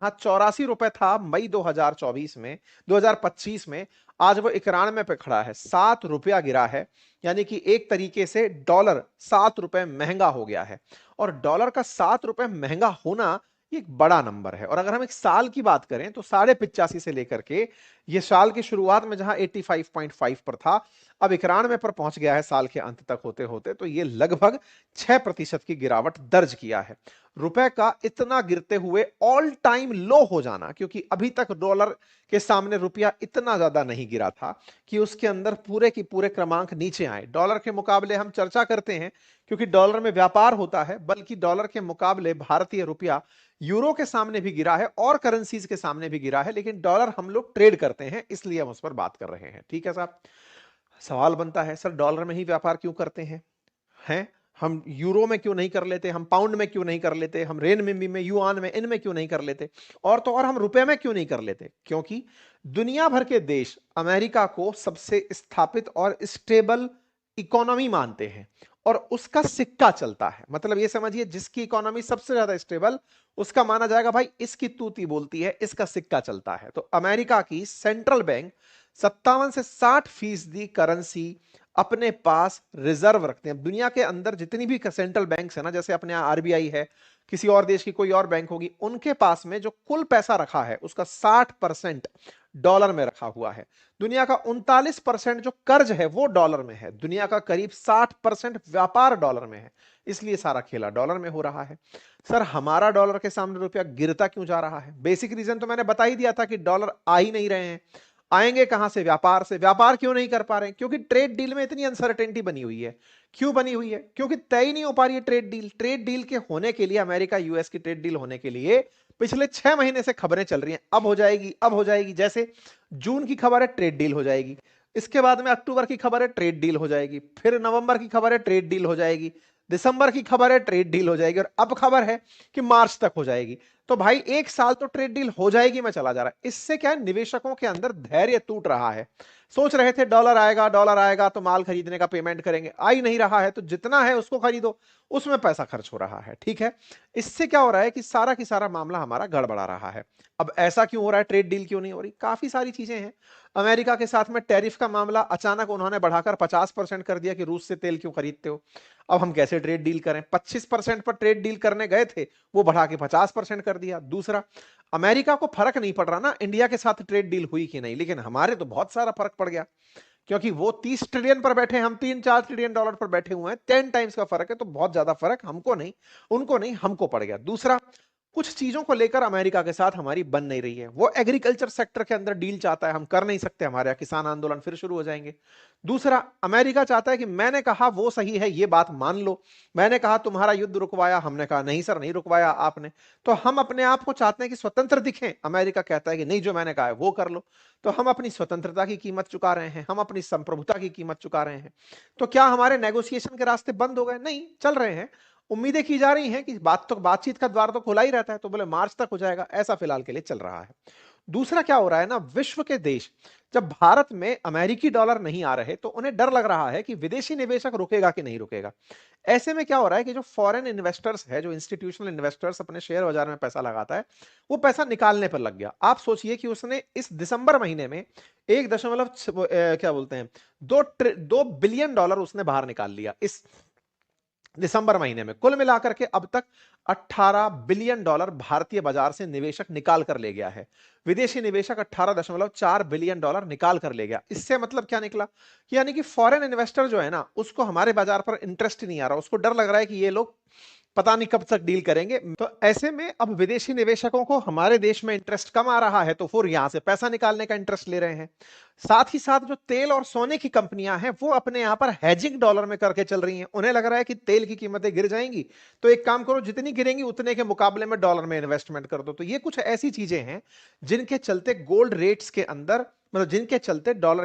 हाँ 84 रुपए था मई 2024 में, 2025 में, आज वो 91 पे खड़ा है, 7 रुपया गिरा है। यानी कि एक तरीके से डॉलर 7 रुपए महंगा हो गया है। और डॉलर का 7 रुपए महंगा होना ये एक बड़ा नंबर है। और अगर हम एक साल की बात करें तो 85.5 से लेकर के ये साल की शुरुआत में जहां 85.5 पर था, अब 91 पर पहुंच गया है साल के अंत तक होते होते। तो ये लगभग 6% की गिरावट दर्ज किया है। रुपए का इतना गिरते हुए ऑल टाइम लो हो जाना, क्योंकि अभी तक डॉलर के सामने रुपया इतना ज्यादा नहीं गिरा था कि उसके अंदर पूरे की पूरे क्रमांक नीचे आए। डॉलर के मुकाबले हम चर्चा करते हैं क्योंकि डॉलर में व्यापार होता है, बल्कि डॉलर के मुकाबले भारतीय रुपया यूरो के सामने भी गिरा है और करेंसीज के सामने भी गिरा है, लेकिन डॉलर हम लोग ट्रेड करते हैं इसलिए हम उस पर बात कर रहे हैं। ठीक है साहब। सवाल बनता है सर डॉलर में ही व्यापार क्यों करते हैं? हम यूरो में क्यों नहीं कर लेते, हम पाउंड में क्यों नहीं कर लेते, हम रेनमिंबी में, युआन में, इनमें क्यों नहीं कर लेते, और तो और हम रुपए में क्यों नहीं कर लेते? क्योंकि दुनिया भर के देश अमेरिका को सबसे स्थापित और स्टेबल इकोनॉमी मानते हैं और उसका सिक्का चलता है। मतलब ये समझिए जिसकी इकोनॉमी सबसे ज्यादा स्टेबल, उसका माना जाएगा भाई इसकी तूती बोलती है, इसका सिक्का चलता है। तो अमेरिका की सेंट्रल बैंक 57 से 60% करेंसी अपने पास रिजर्व रखते हैं। दुनिया के अंदर जितनी भी सेंट्रल बैंक है ना, जैसे अपने यहाँ आरबीआई है, किसी और देश की कोई और बैंक होगी, उनके पास में जो कुल पैसा रखा है उसका 60% डॉलर में रखा हुआ है। दुनिया का 39% जो कर्ज है वो डॉलर में है। दुनिया का करीब 60% व्यापार डॉलर में है। इसलिए सारा खेला डॉलर में हो रहा है। सर हमारा डॉलर के सामने रुपया गिरता क्यों जा रहा है? बेसिक रीजन तो मैंने बता ही दिया था कि डॉलर आ ही नहीं रहे हैं। आएंगे कहां से? व्यापार से। व्यापार क्यों नहीं कर पा रहे हैं? क्योंकि ट्रेड डील में इतनी अनसर्टेनिटी बनी हुई है। क्यों बनी हुई है? क्योंकि तय ही नहीं हो पा रही है ट्रेड डील। ट्रेड डील के होने के लिए, अमेरिका यूएस की ट्रेड डील होने के लिए पिछले 6 महीने से खबरें चल रही हैं, अब हो जाएगी, अब हो जाएगी। जैसे जून की खबर है ट्रेड डील हो जाएगी, इसके बाद में अक्टूबर की खबर है ट्रेड डील हो जाएगी, फिर नवंबर की खबर है ट्रेड डील हो जाएगी, दिसंबर की खबर है ट्रेड डील हो जाएगी, और अब खबर है कि मार्च तक हो जाएगी। तो भाई एक साल तो ट्रेड डील हो जाएगी में चला जा रहा है। इससे क्या है, निवेशकों के अंदर धैर्य टूट रहा है। सोच रहे थे डॉलर आएगा तो माल खरीदने का पेमेंट करेंगे, आ ही नहीं रहा है तो जितना है उसको खरीदो, उसमें पैसा खर्च हो रहा है। ठीक है। इससे क्या हो रहा है कि सारा की सारा मामला हमारा गड़बड़ा रहा है। अब ऐसा क्यों हो रहा है, ट्रेड डील क्यों नहीं हो रही? काफी सारी चीजें हैं। अमेरिका के साथ में टैरिफ का मामला अचानक उन्होंने बढ़ाकर 50% कर दिया कि रूस से तेल क्यों खरीदते हो। अब हम कैसे ट्रेड डील करें? 25% पर ट्रेड डील करने गए थे, वो बढ़ा के 50% कर दिया। दूसरा, अमेरिका को फर्क नहीं पड़ रहा ना इंडिया के साथ ट्रेड डील हुई कि नहीं, लेकिन हमारे तो बहुत सारा फर्क पड़ गया, क्योंकि वो 30 ट्रिलियन पर बैठे, हम 3-4 ट्रिलियन डॉलर पर बैठे हुए हैं। 10 टाइम्स का फर्क है। तो बहुत ज्यादा फर्क हमको नहीं, उनको नहीं, हमको पड़ गया। दूसरा, कुछ चीजों को लेकर अमेरिका के साथ हमारी बन नहीं रही है। वो एग्रीकल्चर सेक्टर के अंदर डील चाहता है, हम कर नहीं सकते, हमारे यहाँ किसान आंदोलन फिर शुरू हो जाएंगे। दूसरा, अमेरिका चाहता है कि मैंने कहा वो सही है, ये बात मान लो। मैंने कहा तुम्हारा युद्ध रुकवाया, हमने कहा नहीं सर नहीं रुकवाया आपने। तो हम अपने आप को चाहते हैं कि स्वतंत्र दिखें, अमेरिका कहता है कि नहीं जो मैंने कहा है वो कर लो। तो हम अपनी स्वतंत्रता की कीमत चुका रहे हैं, हम अपनी संप्रभुता की कीमत चुका रहे हैं। तो क्या हमारे नेगोशिएशन के रास्ते बंद हो गए? नहीं, चल रहे हैं। उम्मीदें की जा रही हैं कि बातचीत का द्वार तो खुला ही रहता है, तो बोले मार्च तक हो जाएगा, ऐसा फिलहाल के लिए चल रहा है। दूसरा क्या हो रहा है ना, विश्व के देश जब भारत में अमेरिकी डॉलर नहीं आ रहे तो उन्हें डर लग रहा है कि विदेशी निवेशक रुकेगा कि नहीं रुकेगा। ऐसे में क्या हो रहा है कि जो फॉरेन इन्वेस्टर्स है, जो इंस्टीट्यूशनल इन्वेस्टर्स अपने शेयर बाजार में पैसा लगाता है, वो पैसा निकालने पर लग गया। आप सोचिए कि उसने इस दिसंबर महीने में 1 क्या बोलते हैं, 2 बिलियन डॉलर उसने बाहर निकाल लिया इस दिसंबर महीने में। कुल मिलाकर के अब तक 18 बिलियन डॉलर भारतीय बाजार से निवेशक निकाल कर ले गया है। विदेशी निवेशक 18.4 बिलियन डॉलर निकाल कर ले गया। इससे मतलब क्या निकला कि यानी कि फॉरेन इन्वेस्टर जो है ना, उसको हमारे बाजार पर इंटरेस्ट नहीं आ रहा, उसको डर लग रहा है कि ये लोग पता नहीं कब तक डील करेंगे। तो ऐसे में अब विदेशी निवेशकों को हमारे देश में इंटरेस्ट कम आ रहा है, तो फिर यहां से पैसा निकालने का इंटरेस्ट ले रहे हैं। साथ ही साथ जो तेल और सोने की कंपनियां हैं, वो अपने यहां पर हेजिंग डॉलर में करके चल रही हैं। उन्हें लग रहा है कि तेल की कीमतें गिर जाएंगी, तो एक काम करो, जितनी गिरेंगी उतने के मुकाबले में डॉलर में इन्वेस्टमेंट कर दो। तो ये कुछ ऐसी चीजें हैं जिनके चलते गोल्ड रेट्स के अंदर, मतलब जिनके चलते डॉलर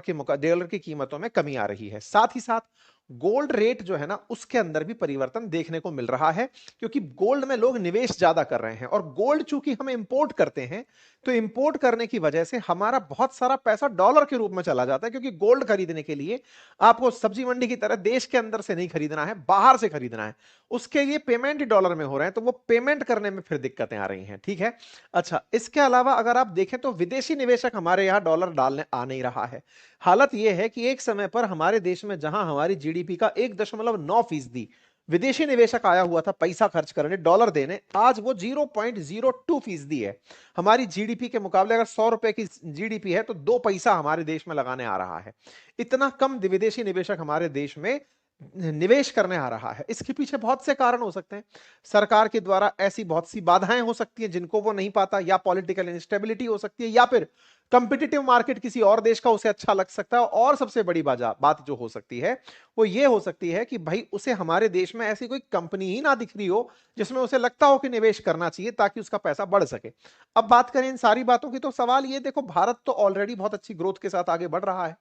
की कीमतों में कमी आ रही है। साथ ही साथ गोल्ड रेट जो है ना उसके अंदर भी परिवर्तन देखने को मिल रहा है, क्योंकि गोल्ड में लोग निवेश ज्यादा कर रहे हैं। और गोल्ड चूंकि हम इंपोर्ट करते हैं, तो इंपोर्ट करने की वजह से हमारा बहुत सारा पैसा डॉलर के रूप में चला जाता है, क्योंकि गोल्ड खरीदने के लिए आपको सब्जी मंडी की तरह देश के अंदर से नहीं खरीदना है, बाहर से खरीदना है। उसके लिए पेमेंट ही डॉलर में हो रहे हैं, तो वो पेमेंट करने में फिर दिक्कतें आ रही हैं। ठीक है। अच्छा, इसके अलावा अगर आप देखें तो विदेशी निवेशक हमारे यहां डॉलर डालने आ नहीं रहा है। हालत यह है कि एक समय पर हमारे देश में जहां हमारी जीडीपी का 1.9% विदेशी निवेशक आया हुआ था पैसा खर्च करने, डॉलर देने, आज वो 0.02% है। हमारी जीडीपी के मुकाबले अगर 100 रुपए की जीडीपी है तो 2 पैसा हमारे देश में लगाने आ रहा है। इतना कम विदेशी निवेशक हमारे देश में निवेश करने आ रहा है। इसके पीछे बहुत से कारण हो सकते हैं। सरकार के द्वारा ऐसी बहुत सी बाधाएं हो सकती हैं जिनको वो नहीं पाता, या पॉलिटिकल इंस्टेबिलिटी हो सकती है, या फिर कंपिटिटिव मार्केट किसी और देश का उसे अच्छा लग सकता है। और सबसे बड़ी बात जो हो सकती है वो ये हो सकती है कि भाई उसे हमारे देश में ऐसी कोई कंपनी ही ना दिख रही हो जिसमें उसे लगता हो कि निवेश करना चाहिए ताकि उसका पैसा बढ़ सके। अब बात करें इन सारी बातों की, तो सवाल ये देखो, भारत तो ऑलरेडी बहुत अच्छी ग्रोथ के साथ आगे बढ़ रहा है।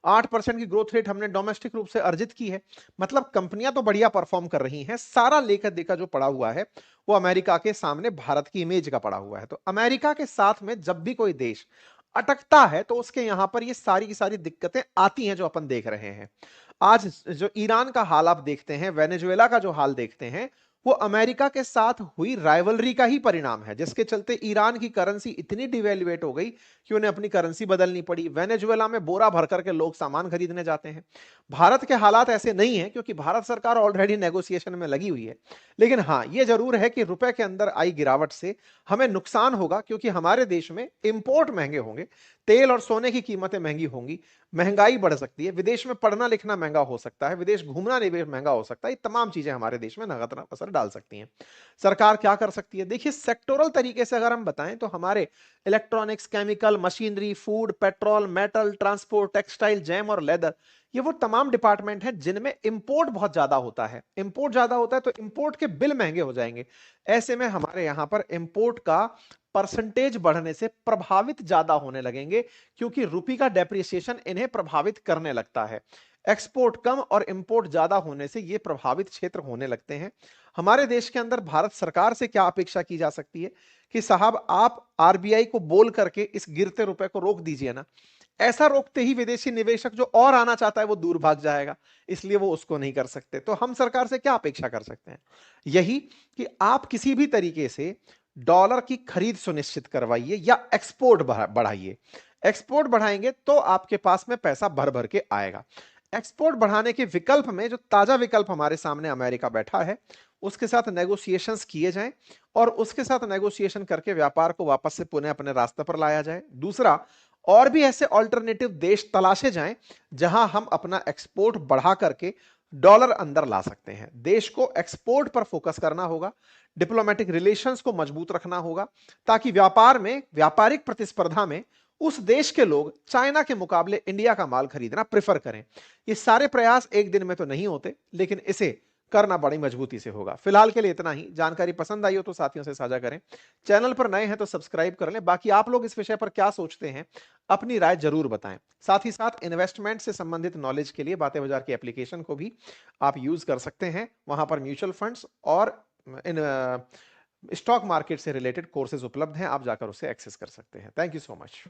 8% की ग्रोथ रेट हमने डोमेस्टिक रूप से अर्जित की है। मतलब कंपनियां तो बढ़िया परफॉर्म कर रही हैं। सारा लेकर देखा जो पड़ा हुआ है वो अमेरिका के सामने भारत की इमेज का पड़ा हुआ है। तो अमेरिका के साथ में जब भी कोई देश अटकता है तो उसके यहां पर ये सारी की सारी दिक्कतें आती हैं जो अपन देख रहे हैं। आज जो ईरान का हाल आप देखते हैं, वेनेजुएला का जो हाल देखते हैं, वो अमेरिका के साथ हुई राइवलरी का ही परिणाम है, जिसके चलते ईरान की करेंसी इतनी डिवेल्युएट हो गई कि उन्हें अपनी करेंसी बदलनी पड़ी। वेनेजुएला में बोरा भर करके लोग सामान खरीदने जाते हैं। भारत के हालात ऐसे नहीं है, क्योंकि भारत सरकार ऑलरेडी नेगोशिएशन में लगी हुई है। लेकिन हाँ, यह जरूर है कि रुपए के अंदर आई गिरावट से हमें नुकसान होगा, क्योंकि हमारे देश में इंपोर्ट महंगे होंगे, तेल और सोने की कीमतें महंगी होंगी, महंगाई बढ़ सकती है, विदेश में पढ़ना लिखना महंगा हो सकता है, विदेश घूमना निवेश महंगा हो सकता है। ये तमाम चीजें हमारे देश में नकारात्मक असर डाल सकती हैं। सरकार क्या कर सकती है? देखिए, सेक्टोरल तरीके से अगर हम बताएं तो हमारे electronics, chemical, machinery, food, petrol, metal, transport, textile, jam और लेदर, ये वो तमाम डिपार्टमेंट हैं जिनमें इंपोर्ट बहुत ज्यादा होता है। इंपोर्ट ज्यादा होता है तो इंपोर्ट के बिल महंगे हो जाएंगे। ऐसे में हमारे यहां पर इंपोर्ट का परसेंटेज बढ़ने से प्रभावित ज्यादा होने लगेंगे, क्योंकि रुपये का डेप्रिसिएशन इन्हें प्रभावित करने लगता है। एक्सपोर्ट कम और इंपोर्ट ज्यादा होने से ये प्रभावित क्षेत्र होने लगते हैं। हमारे देश के अंदर भारत सरकार से क्या अपेक्षा की जा सकती है कि साहब आप आरबीआई को बोल करके इस गिरते रुपए को रोक दीजिए ना। ऐसा रोकते ही विदेशी निवेशक जो और आना चाहता है वो दूर भाग जाएगा, इसलिए वो उसको नहीं कर सकते। तो हम सरकार से क्या अपेक्षा कर सकते हैं? यही कि आप किसी भी तरीके से डॉलर की खरीद सुनिश्चित करवाइए या एक्सपोर्ट बढ़ाइए। एक्सपोर्ट बढ़ाएंगे तो आपके पास में पैसा भर भर के आएगा। एक्सपोर्ट बढ़ाने के विकल्प में जो ताजा विकल्प हमारे सामने अमेरिका बैठा है, उसके साथ नेगोशिएशंस किए जाएं और उसके साथ नेगोशिएशन करके व्यापार को वापस से पुनः अपने रास्ते पर लाया जाए। दूसरा, और भी ऐसे ऑल्टरनेटिव देश तलाशे जाएं जहां हम अपना एक्सपोर्ट बढ़ा करके डॉलर अंदर ला सकते हैं। देश को एक्सपोर्ट पर फोकस करना होगा, डिप्लोमेटिक रिलेशंस को मजबूत रखना होगा, ताकि व्यापार में, व्यापारिक प्रतिस्पर्धा में उस देश के लोग चाइना के मुकाबले इंडिया का माल खरीदना प्रेफर करें। ये सारे प्रयास एक दिन में तो नहीं होते, लेकिन इसे करना बड़ी मजबूती से होगा। फिलहाल के लिए इतना ही। जानकारी पसंद आई हो तो साथियों से साझा करें। चैनल पर नए हैं तो सब्सक्राइब कर लें। बाकी आप लोग इस विषय पर क्या सोचते हैं, अपनी राय जरूर बताएं। साथ ही साथ इन्वेस्टमेंट से संबंधित नॉलेज के लिए बातें बाजार की एप्लीकेशन को भी आप यूज कर सकते हैं। वहां पर म्यूचुअल फंड्स और इन स्टॉक मार्केट से रिलेटेड कोर्सेज उपलब्ध हैं, आप जाकर उसे एक्सेस कर सकते हैं। Thank you so much.